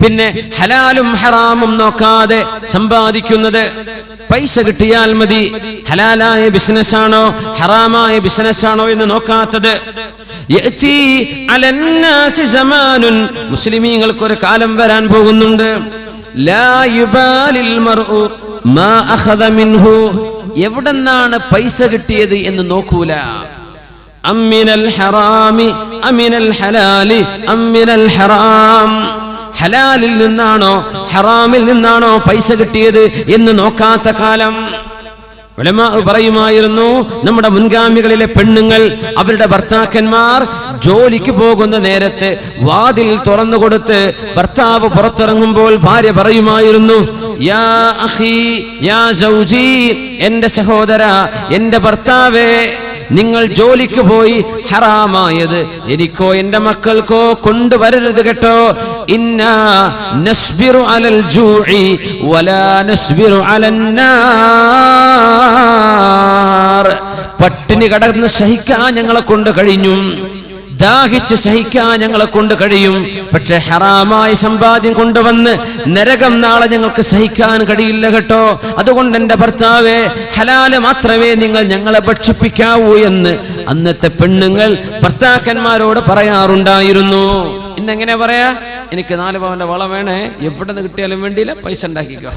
പിന്നെ ഹലാലും ഹറാമും നോക്കാതെ സമ്പാദിക്കുന്നത്. പൈസ കിട്ടിയാൽ മതി. ഹലാലായ ബിസിനസ് ആണോ ഹറാമായ ബിസിനസ് ആണോ എന്ന് നോക്കാത്തത്. മുസ്ലിമീങ്ങൾക്ക് ഒരു കാലം വരാൻ പോകുന്നുണ്ട്. എവിടെന്നാണ് പൈസ കിട്ടിയത് എന്ന് നോക്കൂല. അമ്മിനൽ ഹറാമി അമ്മിനൽ ഹലാലി അമ്മിനൽ ഹറാം, ഹലാലിൽ നിന്നാണോ ഹറാമിൽ നിന്നാണോ പൈസ കിട്ടിയത് എന്ന് നോക്കാത്ത കാലം. ഉലമാ പറയുമായിരുന്നു, നമ്മുടെ മുൻഗാമികളിലെ പെണ്ണുങ്ങൾ അവരുടെ ഭർത്താക്കന്മാർ ജോലിക്ക് പോകുന്ന നേരത്ത് വാതിൽ തുറന്നു കൊടുത്ത് ഭർത്താവ് പുറത്തിറങ്ങുമ്പോൾ ഭാര്യ പറയുമായിരുന്നു, യാ അഖി യാ സൗജി, എന്റെ സഹോദര, എന്റെ ഭർത്താവേ, നിങ്ങൾ ജോലിക്ക് പോയി ഹറാമായത് എനിക്കോ എന്റെ മക്കൾക്കോ കൊണ്ടുവരരുത് കേട്ടോ. ഇന്നാ നസ്ബിറു അലൽ ജൂഇ വലാ നസ്ബിറു അലൻ നാർ, പട്ടിണി കടന്ന് സഹിക്കാൻ ഞങ്ങളെ കൊണ്ട് കഴിഞ്ഞു, ദാഹിച്ച് സഹിക്കാൻ ഞങ്ങളെ കൊണ്ട് കഴിയും, പക്ഷെ ഹറാമായ സമ്പാദ്യം കൊണ്ടുവന്ന് നരകം നാളെ ഞങ്ങൾക്ക് സഹിക്കാൻ കഴിയില്ല കേട്ടോ. അതുകൊണ്ട് എന്റെ ഭർത്താവേ, ഹലാല് മാത്രമേ നിങ്ങൾ ഞങ്ങളെ ഭക്ഷിപ്പിക്കാവൂ എന്ന് അന്നത്തെ പെണ്ണുങ്ങൾ ഭർത്താക്കന്മാരോട് പറയാറുണ്ടായിരുന്നു. ഇന്നെങ്ങനെ പറയാ, എനിക്ക് 4 പവന്റെ വള വേണേ, എവിടെ നിന്ന് കിട്ടിയാലും വേണ്ടിയില്ല, പൈസ ഉണ്ടാക്കിക്കോ.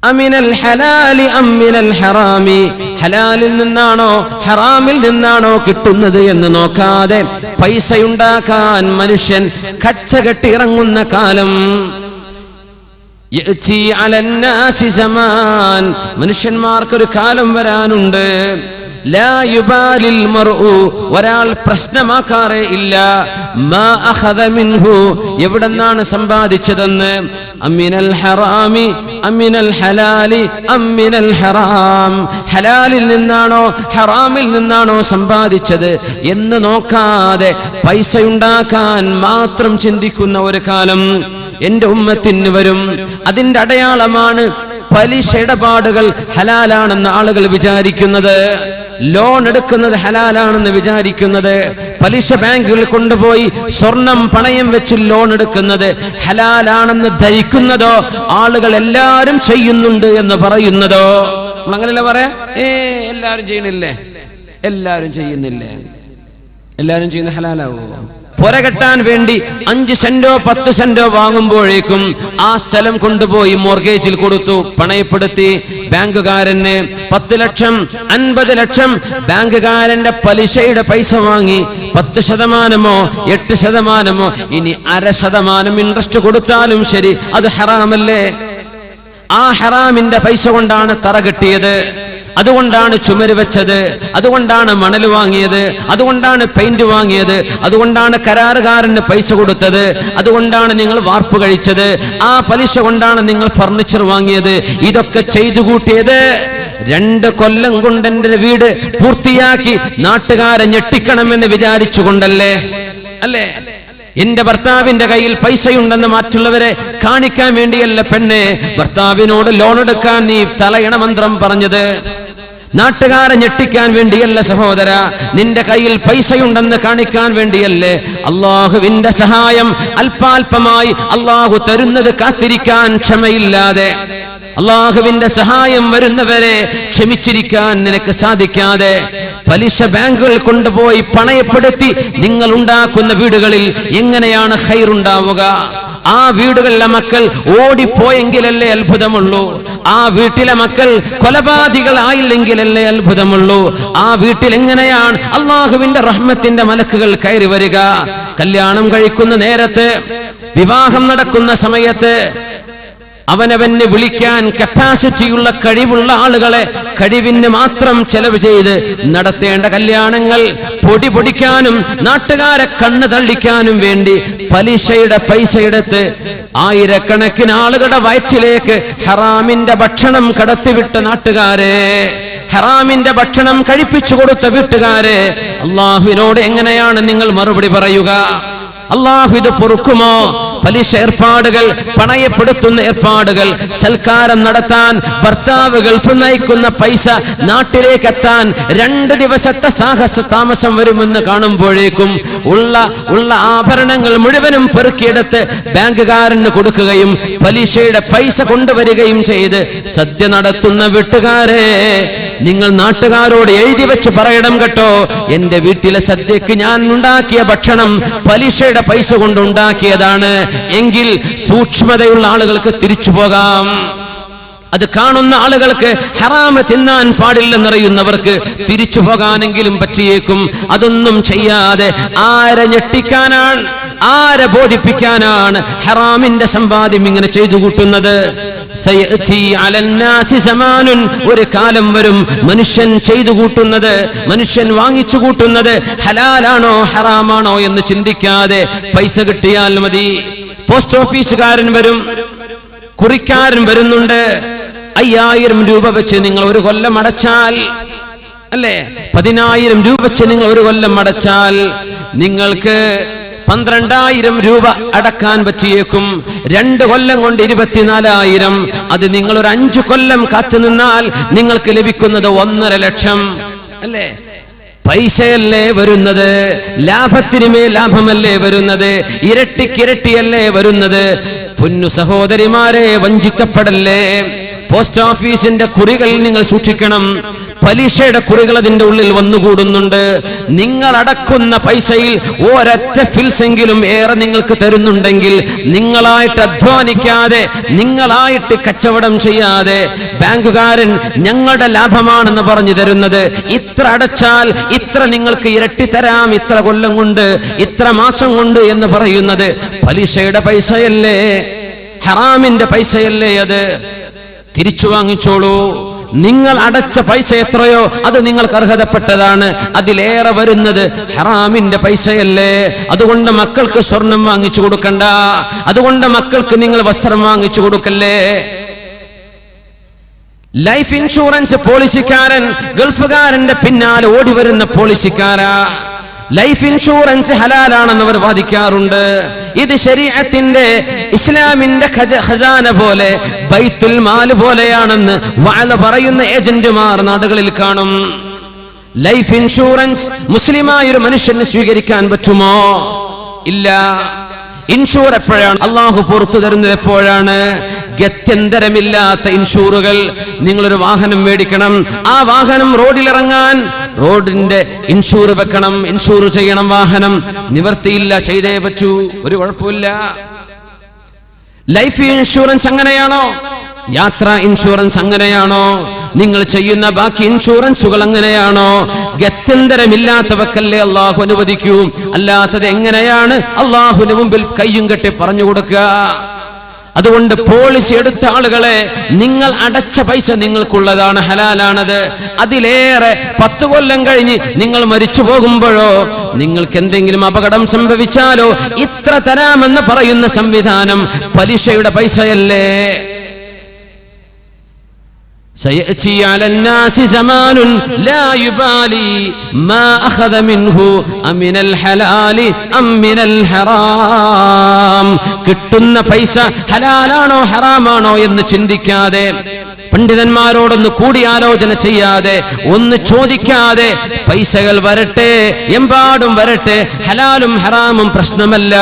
അമിനൽ ഹലാലി അമ്മിനൽ ഹറാമി, ഹലാലിൽ നിന്നാണോ ഹറാമിൽ നിന്നാണോ കിട്ടുന്നത് എന്ന് നോക്കാതെ പൈസയുണ്ടാക്കാൻ മനുഷ്യൻ കച്ചകെട്ടി ഇറങ്ങുന്ന കാലം. മനുഷ്യന്മാർക്കൊരു കാലം വരാനുണ്ട്. ലാ യുബാലിൽ മർഉ, ഒരാൾ പ്രശ്നമാക്കാറേ ഇല്ല, മാ അഖദ മിൻഹു, എവിടെന്നാണ് സമ്പാദിച്ചതെന്ന്. അമിനൽ ഹറാമി അമിനൽ ഹലാലി അമിനൽ ഹറാം, ഹലാലിൽ നിന്നാണോ ഹറാമിൽ നിന്നാണോ സമ്പാദിച്ചത് എന്ന് നോക്കാതെ പൈസയുണ്ടാക്കാൻ മാത്രം ചിന്തിക്കുന്ന ഒരു കാലം എന്റെ ഉമ്മത്തിന് വരും. അതിന്റെ അടയാളമാണ് പലിശ ഇടപാടുകൾ ഹലാലാണെന്ന് ആളുകൾ വിചാരിക്കുന്നത്, ലോൺ എടുക്കുന്നത് ഹലാലാണെന്ന് വിചാരിക്കുന്നത്, പലിശ ബാങ്കുകളിൽ കൊണ്ടുപോയി സ്വർണം പണയം വെച്ച് ലോൺ എടുക്കുന്നത് ഹലാലാണെന്ന് ധരിക്കുന്നതോ, ആളുകൾ എല്ലാവരും ചെയ്യുന്നുണ്ട് എന്ന് പറയുന്നതോ. നമ്മളങ്ങനെയല്ല പറയാ, എല്ലാവരും ചെയ്യണില്ലേ, എല്ലാവരും ചെയ്യുന്നില്ലേ, എല്ലാവരും ചെയ്യുന്ന ഹലാലാവോ? പുര കെട്ടാൻ വേണ്ടി 5 സെന്റോ 10 സെന്റോ വാങ്ങുമ്പോഴേക്കും ആ സ്ഥലം കൊണ്ടുപോയി മോർഗേജിൽ കൊടുത്തു, പണയപ്പെടുത്തി. ബാങ്കുകാരന് 10 ലക്ഷം 50 ലക്ഷം ബാങ്കുകാരന്റെ പലിശയുടെ പൈസ വാങ്ങി. 10% 8%, ഇനി 0.5% ഇൻട്രസ്റ്റ് കൊടുത്താലും ശരി, അത് ഹറാമല്ലേ? ആ ഹറാമിന്റെ പൈസ കൊണ്ടാണ് തറ കെട്ടിയത്, അതുകൊണ്ടാണ് ചുമര് വെച്ചത്, അതുകൊണ്ടാണ് മണൽ വാങ്ങിയത്, അതുകൊണ്ടാണ് പെയിന്റ് വാങ്ങിയത്, അതുകൊണ്ടാണ് കരാറുകാരന് പൈസ കൊടുത്തത്, അതുകൊണ്ടാണ് നിങ്ങൾ വാർപ്പ് കഴിച്ചത്, ആ പലിശ കൊണ്ടാണ് നിങ്ങൾ ഫർണിച്ചർ വാങ്ങിയത്. ഇതൊക്കെ ചെയ്തു കൂട്ടിയത് 2 കൊല്ലം കൊണ്ട് എന്റെ വീട് പൂർത്തിയാക്കി നാട്ടുകാരെ ഞെട്ടിക്കണമെന്ന് വിചാരിച്ചുകൊണ്ടല്ലേ? അല്ലേ? എന്റെ ഭർത്താവിന്റെ കയ്യിൽ പൈസയുണ്ടെന്ന് മറ്റുള്ളവരെ കാണിക്കാൻ വേണ്ടിയല്ല പെണ്ണെ ഭർത്താവിനോട് ലോൺ എടുക്കാൻ നീ തലയണ മന്ത്രം പറഞ്ഞത്. നാട്ടുകാരെ ഞെട്ടിക്കാൻ വേണ്ടിയല്ല സഹോദര, നിന്റെ കയ്യിൽ പൈസയുണ്ടെന്ന് കാണിക്കാൻ വേണ്ടിയല്ലേ. അള്ളാഹുവിന്റെ സഹായം അല്പാൽപമായി അള്ളാഹു തരുന്നത് കാത്തിരിക്കാൻ ക്ഷമയില്ലാതെ, അള്ളാഹുവിന്റെ സഹായം വരുന്നവരെ ക്ഷമിച്ചിരിക്കാൻ നിനക്ക് സാധിക്കാതെ പലിശ ബാങ്കുകൾ കൊണ്ടുപോയി പണയപ്പെടുത്തി നിങ്ങൾ ഉണ്ടാക്കുന്ന വീടുകളിൽ എങ്ങനെയാണ് ഖൈറുണ്ടാവുക? ആ വീടുകളിലെ മക്കൾ ഓടിപ്പോയെങ്കിലല്ലേ അത്ഭുതമുള്ളൂ. ആ വീട്ടിലെ മക്കൾ കൊലപാതകളായില്ലെങ്കിലല്ലേ അത്ഭുതമുള്ളൂ. ആ വീട്ടിൽ എങ്ങനെയാണ് അള്ളാഹുവിന്റെ റഹ്മത്തിന്റെ മലക്കുകൾ കയറി വരിക? കല്യാണം കഴിക്കുന്ന നേരത്ത്, വിവാഹം നടക്കുന്ന സമയത്ത് അവനവന് വിളിക്കാൻ കപ്പാസിറ്റിയുള്ള കഴിവുള്ള ആളുകളെ കഴിവിന് മാത്രം ചെലവ് ചെയ്ത് നടത്തേണ്ട കല്യാണങ്ങൾ പൊടി പൊടിക്കാനും നാട്ടുകാരെ കണ്ണ് തള്ളിക്കാനും വേണ്ടി പലിശയുടെ പൈസ എടുത്ത് ആയിരക്കണക്കിന് ആളുകളുടെ വയറ്റിലേക്ക് ഹറാമിന്റെ ഭക്ഷണം കടത്തിവിട്ട നാട്ടുകാരെ, ഹറാമിന്റെ ഭക്ഷണം കഴിപ്പിച്ചു കൊടുത്ത വീട്ടുകാരെ, അള്ളാഹുവിനോട് എങ്ങനെയാണ് നിങ്ങൾ മറുപടി പറയുക? അള്ളാഹു ഇത് പൊറുക്കുമോ? പലിശ ഏർപ്പാടുകൾ, പണയപ്പെടുത്തുന്ന ഏർപ്പാടുകൾ, സൽക്കാരം നടത്താൻ ഭർത്താവ് ഗൾഫ് നയിക്കുന്ന പൈസ നാട്ടിലേക്ക് എത്താൻ 2 ദിവസത്തെ സാഹസ താമസം വരുമെന്ന് കാണുമ്പോഴേക്കും ഉള്ള ആഭരണങ്ങൾ മുഴുവനും പെറുക്കിയെടുത്ത് ബാങ്കുകാരന് കൊടുക്കുകയും പലിശയുടെ പൈസ കൊണ്ടുവരികയും ചെയ്ത് സദ്യ നടത്തുന്ന വീട്ടുകാരെ, നിങ്ങൾ നാട്ടുകാരോട് എഴുതി വെച്ച് പറയണം കേട്ടോ, എന്റെ വീട്ടിലെ സദ്യക്ക് ഞാൻ ഉണ്ടാക്കിയ ഭക്ഷണം പലിശയുടെ പൈസ കൊണ്ട് ഉണ്ടാക്കിയതാണ്. എങ്കിൽ സൂക്ഷ്മതയുള്ള ആളുകൾക്ക് തിരിച്ചു പോകാം. അത് കാണുന്ന ആളുകൾക്ക് ഹറാമ് തിന്നാൻ പാടില്ലെന്നറിയുന്നവർക്ക് തിരിച്ചു പോകാനെങ്കിലും പറ്റിയേക്കും. അതൊന്നും ചെയ്യാതെ ആരെ ഞെട്ടിക്കാനാണ്, ആരെ ബോധിപ്പിക്കാനാണ് ഹറാമിന്റെ സമ്പാദ്യം ഇങ്ങനെ ചെയ്തു കൂട്ടുന്നത്? ഒരു കാലം വരും മനുഷ്യൻ ചെയ്തു കൂട്ടുന്നത്, മനുഷ്യൻ വാങ്ങിച്ചു കൂട്ടുന്നത് ഹലാലാണോ ഹറാമാണോ എന്ന് ചിന്തിക്കാതെ പൈസ കിട്ടിയാൽ മതി. പോസ്റ്റ് ഓഫീസുകാരൻ വരും, കുറിക്കാരൻ വരുന്നുണ്ട്. 5000 രൂപ വെച്ച് നിങ്ങൾ ഒരു കൊല്ലം അടച്ചാൽ, അല്ലേ, 10000 രൂപ വെച്ച് നിങ്ങൾ ഒരു കൊല്ലം അടച്ചാൽ നിങ്ങൾക്ക് 12000 രൂപ അടക്കാൻ പറ്റിയേക്കും. 2 കൊല്ലം കൊണ്ട് 24000. അത് നിങ്ങൾ ഒരു 5 കൊല്ലം കാത്തു നിന്നാൽ നിങ്ങൾക്ക് ലഭിക്കുന്നത് 1.5 ലക്ഷം. അല്ലേ, പൈസയല്ലേ വരുന്നത്, ലാഭത്തിനുമേ ലാഭമല്ലേ വരുന്നത്, ഇരട്ടിക്കിരട്ടിയല്ലേ വരുന്നത്. പൊന്നു സഹോദരിമാരെ, വഞ്ചിക്കപ്പെടല്ലേ. പോസ്റ്റ് ഓഫീസിന്റെ കുറികൾ നിങ്ങൾ സൂക്ഷിക്കണം. പലിശയുടെ കുറികൾ അതിന്റെ ഉള്ളിൽ വന്നുകൂടുന്നുണ്ട്. നിങ്ങൾ അടക്കുന്ന പൈസയിൽ ഒരൊറ്റ ഫിൽസെങ്കിലും ഏറെ നിങ്ങൾക്ക് തരുന്നുണ്ടെങ്കിൽ, നിങ്ങളായിട്ട് അധ്വാനിക്കാതെ, നിങ്ങളായിട്ട് കച്ചവടം ചെയ്യാതെ ബാങ്കുകാരൻ ഞങ്ങളുടെ ലാഭമാണെന്ന് പറഞ്ഞു തരുന്നത്, ഇത്ര അടച്ചാൽ ഇത്ര നിങ്ങൾക്ക് ഇരട്ടി തരാം, ഇത്ര കൊല്ലം കൊണ്ട്, ഇത്ര മാസം കൊണ്ട് എന്ന് പറയുന്നത് പലിശയുടെ പൈസയല്ലേ, ഹറാമിന്റെ പൈസയല്ലേ? അത് തിരിച്ചു വാങ്ങിച്ചോളൂ. നിങ്ങൾ അടച്ച പൈസ എത്രയോ അത് നിങ്ങൾക്ക് അർഹതപ്പെട്ടതാണ്. അതിലേറെ വരുന്നത് ഹറാമിന്റെ പൈസയല്ലേ? അതുകൊണ്ട് മക്കൾക്ക് സ്വർണം വാങ്ങിച്ചു കൊടുക്കണ്ട, അതുകൊണ്ട് മക്കൾക്ക് നിങ്ങൾ വസ്ത്രം വാങ്ങിച്ചു കൊടുക്കല്ലേ. ലൈഫ് ഇൻഷുറൻസ് പോളിസിക്കാരൻ ഗൾഫുകാരന്റെ പിന്നാലെ ഓടി വരുന്ന പോളിസിക്കാരാ. ലൈഫ് ഇൻഷുറൻസ് ഹലാലാണെന്ന് അവർ വാദിക്കാറുണ്ട്. ഇത് ശരീഅത്തിന്റെ, ഇസ്ലാമിന്റെ ഖജാന പോലെ, ബൈത്തുൽ മാൽ പോലെയാണെന്ന് വഅല പറയുന്ന ഏജന്റുമാർ നാടുകളിൽ കാണും. ലൈഫ് ഇൻഷുറൻസ് മുസ്ലിമായ ഒരു മനുഷ്യന് സ്വീകരിക്കാൻ പറ്റുമോ? ഇല്ല. ഇൻഷൂർ എപ്പോഴാണ് അള്ളാഹു പുറത്തു തരുന്നത്? എപ്പോഴാണ്? ഗത്യന്തരമില്ലാത്ത ഇൻഷൂറുകൾ. നിങ്ങളൊരു വാഹനം മേടിക്കണം, ആ വാഹനം റോഡിലിറങ്ങാൻ റോഡിന്റെ ഇൻഷൂർ വെക്കണം, ഇൻഷൂർ ചെയ്യണം വാഹനം. നിവർത്തിയില്ല, ചെയ്തേ പറ്റൂ, ഒരു കുഴപ്പമില്ല. ലൈഫ് ഇൻഷുറൻസ് അങ്ങനെയാണോ? യാത്രാ ഇൻഷുറൻസ് അങ്ങനെയാണോ? നിങ്ങൾ ചെയ്യുന്ന ബാക്കി ഇൻഷുറൻസുകൾ അങ്ങനെയാണോ? ഗത്യന്തരമില്ലാത്തവക്കല്ലേ അള്ളാഹു അനുവദിക്കൂ. അല്ലാത്തത് എങ്ങനെയാണ് അള്ളാഹുവിന് മുമ്പിൽ കയ്യും കെട്ടി പറഞ്ഞു കൊടുക്കുക? അതുകൊണ്ട് പോളിസി എടുത്ത ആളുകളെ, നിങ്ങൾ അടച്ച പൈസ നിങ്ങൾക്കുള്ളതാണ്, ഹലാലാണത്. അതിലേറെ 10 കൊല്ലം കഴിഞ്ഞ് നിങ്ങൾ മരിച്ചു പോകുമ്പോഴോ, നിങ്ങൾക്ക് എന്തെങ്കിലും അപകടം സംഭവിച്ചാലോ, ഇത്ര തരാമെന്ന് പറയുന്ന സംവിധാനം പലിശയുടെ പൈസയല്ലേ? سيأتي على الناس زمان لا يبالي ما أخذ منه أمن الحلال أم من الحرام. കിട്ടുന്ന പൈസ ഹലാലാണോ ഹറാമാണോ എന്ന് ചിന്തിക്കാതെ, പണ്ഡിതന്മാരോടൊന്ന് കൂടിയാലോചന ചെയ്യാതെ, ഒന്ന് ചോദിക്കാതെ പൈസകൾ വരട്ടെ, എമ്പാടും വരട്ടെ, ഹലാലും ഹറാമും പ്രശ്നമല്ല,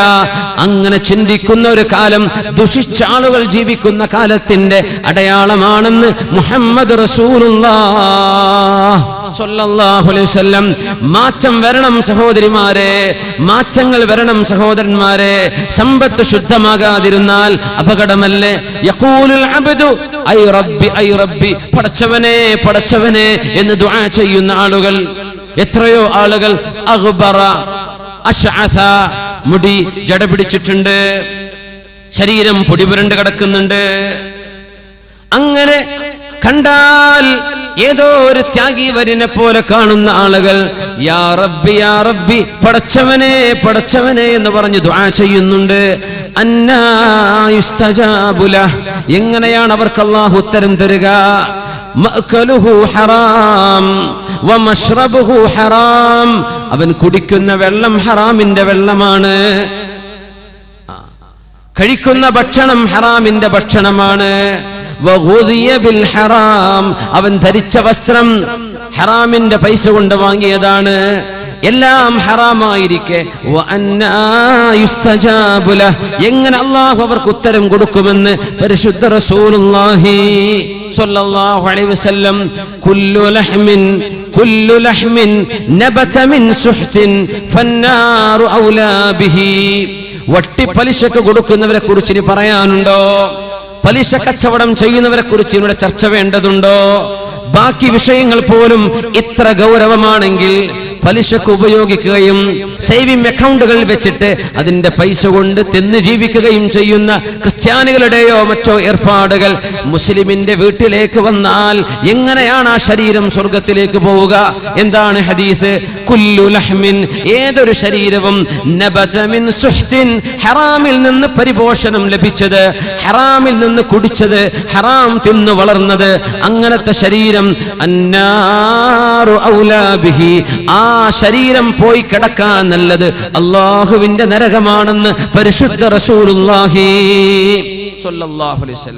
അങ്ങനെ ചിന്തിക്കുന്ന ഒരു കാലം, ദുഷിച്ച ആളുകൾ ജീവിക്കുന്ന കാലത്തിന്റെ അടയാളമാണെന്ന് മുഹമ്മദ് റസൂലുള്ളാഹ് സ്വല്ലല്ലാഹു അലൈഹി വസല്ലം. മാറ്റം വരണം സഹോദരിമാരെ, മാറ്റങ്ങൾ വരണം സഹോദരന്മാരെ. സമ്പത്ത് ശുദ്ധമാകാതിരുന്നാൽ അപകടമല്ലേ? യഖൂലുൽ അബ്ദു ഐ റബ്ബി ഐ റബ്ബി, പടച്ചവനെ പടച്ചവനെ എന്ന് ദുആ ചെയ്യുന്ന ആളുകൾ, എത്രയോ ആളുകൾ അഗ്ബറ അശ്അസ, മുടി ജട പിടിച്ചിട്ടുണ്ട്, ശരീരം പൊടിപുരണ്ട് കിടക്കുന്നുണ്ട്. അങ്ങനെ കണ്ടാൽ ഏതോ ഒരു ത്യാഗി വരിനെ പോലെ കാണുന്ന ആളുകൾ യാ റബ്ബി യാ റബ്ബി, പടച്ചവനെ പടച്ചവനെ എന്ന് പറഞ്ഞ് ദുആ ചെയ്യുന്നുണ്ട്. അന്നാ യുസ്തജാബു ലഹ്, എങ്ങനെയാണ് അവർക്ക് അല്ലാഹു ഉത്തരം തരിക? മഅ്കലുഹു ഹറാം വമശ്റബുഹു ഹറാം, അവൻ കുടിക്കുന്ന വെള്ളം ഹറാമിന്റെ വെള്ളമാണ്. കഴിക്കുന്ന ഭക്ഷണം ഹറാമിന്റെ ഭക്ഷണമാണ്. വഗുദിയ ബിൽ ഹറാം, അവൻ ധരിച്ച വസ്ത്രം ഹറാമിന്റെ പൈസ കൊണ്ട് വാങ്ങിയതാണ്. എല്ലാം ഹറാമായിരിക്കെ എങ്ങനെ അല്ലാഹു അവർക്ക് ഉത്തരം കൊടുക്കുമെന്ന് പരിശുദ്ധ റസൂലുള്ളാഹി സ്വല്ലല്ലാഹു അലൈഹി വസല്ലം കുല്ലു ലഹ്മിൻ നബത മിൻ സുഹ്തിൻ ഫന്നാറു ഔലാ ബിഹി. വട്ടി പലിശക്ക് കൊടുക്കുന്നവരെ കുറിച്ച് ഇനി പറയാനുണ്ടോ? പലിശ കച്ചവടം ചെയ്യുന്നവരെ കുറിച്ച് ഇവിടെ ചർച്ച വേണ്ടതുണ്ടോ? ബാക്കി വിഷയങ്ങൾ പോലും ഇത്ര ഗൗരവമാണെങ്കിൽ പലിശക്ക് ഉപയോഗിക്കുകയും സേവിംഗ് അക്കൗണ്ടുകൾ വെച്ചിട്ട് അതിന്റെ പൈസ കൊണ്ട് തിന്ന് ജീവിക്കുകയും ചെയ്യുന്ന ക്രിസ്ത്യാനികളുടെയോ മറ്റോ ഏർപ്പാടുകൾ മുസ്ലിമിന്റെ വീട്ടിലേക്ക് വന്നാൽ എങ്ങനെയാണ് ആ ശരീരം സ്വർഗത്തിലേക്ക് പോവുക? എന്താണ് ഹദീസ്? കുല്ലു ലഹ്മിൻ, ഏതൊരു ശരീരവും നബത മിൻ സുഹ്തിൻ, ഹറാമിൽ നിന്ന് പരിപോഷണം ലഭിച്ചത്, ഹറാമിൽ നിന്ന് കുടിച്ചത്, ഹറാം തിന്നു വളർന്നത്, അങ്ങനത്തെ ശരീരം അന്നാറു ഔലാ ബിഹി, ആ ശരീരം പോയി കിടക്കാൻ നല്ലത് അല്ലാഹുവിന്റെ നരകമാണെന്ന് പരിശുദ്ധ റസൂലുള്ളാഹി സ്വല്ലല്ലാഹു അലൈഹി വസല്ലം.